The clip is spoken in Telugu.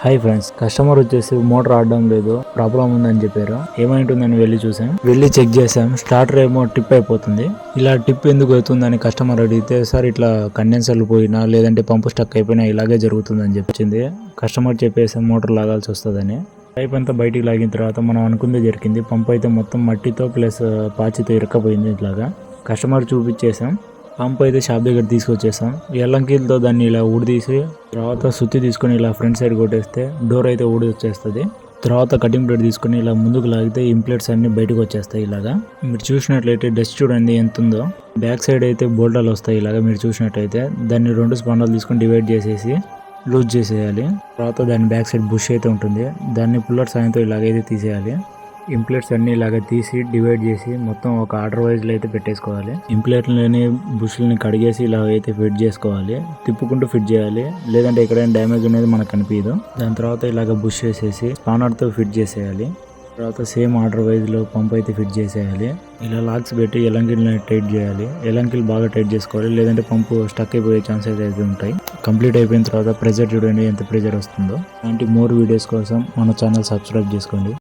హాయ్ ఫ్రెండ్స్, కస్టమర్ వచ్చేసి మోటార్ ఆడడం లేదు, ప్రాబ్లం ఉందని చెప్పారు. ఏమైంటుందని వెళ్ళి చూసాం, వెళ్ళి చెక్ చేసాం. స్టార్టర్ ఏమో టిప్ అయిపోతుంది. ఇలా టిప్ ఎందుకు అవుతుందని కస్టమర్ అడిగితే, సార్ ఇట్లా కండెన్సర్లు పోయినా లేదంటే పంపు స్టక్ అయిపోయినా ఇలాగే జరుగుతుందని చెప్పింది. కస్టమర్ చెప్పేసాం మోటార్ లాగాల్సి వస్తుందని. పైప్ అంతా బయటికి లాగిన తర్వాత మనం అనుకుందే జరిగింది. పంపు అయితే మొత్తం మట్టితో ప్లస్ పాచితో ఇరక్కపోయింది. ఇట్లాగా కస్టమర్ చూపించేసాం. పంప్ అయితే షాప్ దగ్గర తీసుకొచ్చేసాం. ఎల్లంకీలతో దాన్ని ఇలా ఊడిదీసి తర్వాత సుత్తి తీసుకొని ఇలా ఫ్రంట్ సైడ్ కొట్టేస్తే డోర్ అయితే ఊడి వచ్చేస్తుంది. తర్వాత కటింగ్ ప్లేట్ తీసుకొని ఇలా ముందుకు లాగితే ఇంప్లేట్స్ అన్ని బయటకు వచ్చేస్తాయి. ఇలాగా మీరు చూసినట్లయితే డస్ట్ చూడండి ఎంత ఉందో. బ్యాక్ సైడ్ అయితే బోల్టాలు వస్తాయి. ఇలాగా మీరు చూసినట్లయితే దాన్ని 2 స్పాండాలు తీసుకొని డివైడ్ చేసేసి లూజ్ చేసేయాలి. తర్వాత దాని బ్యాక్ సైడ్ బుష్ అయితే ఉంటుంది, దాన్ని పుల్లర్ సాయంతో ఇలాగైతే తీసేయాలి. ఇంప్లేట్స్ అన్ని ఇలాగ తీసి డివైడ్ చేసి మొత్తం ఒక ఆర్డర్ వైజ్ లో అయితే పెట్టేసుకోవాలి. ఇంప్లేట్లని బుష్లని కడిగేసి ఇలా అయితే ఫిట్ చేసుకోవాలి. తిప్పుకుంటూ ఫిట్ చేయాలి, లేదంటే ఎక్కడైనా డ్యామేజ్ అనేది మనకు కనిపించదు. దాని తర్వాత ఇలాగ బుష్ చేసేసి స్పానర్ తో ఫిట్ చేసేయాలి. తర్వాత సేమ్ ఆర్డర్ వైజ్ లో పంప్ అయితే ఫిట్ చేసేయాలి. ఇలా లాక్స్ పెట్టి ఎలంకిల్ని టైట్ చేయాలి. ఎలంకిల్ బాగా టైట్ చేసుకోవాలి, లేదంటే పంపు స్టక్ అయిపోయే ఛాన్సెస్ అయితే ఉంటాయి. కంప్లీట్ అయిపోయిన తర్వాత ప్రెజర్ చూడండి ఎంత ప్రెజర్ వస్తుందో. అలాంటి మోర్ వీడియోస్ కోసం మన ఛానల్ సబ్స్క్రైబ్ చేసుకోండి.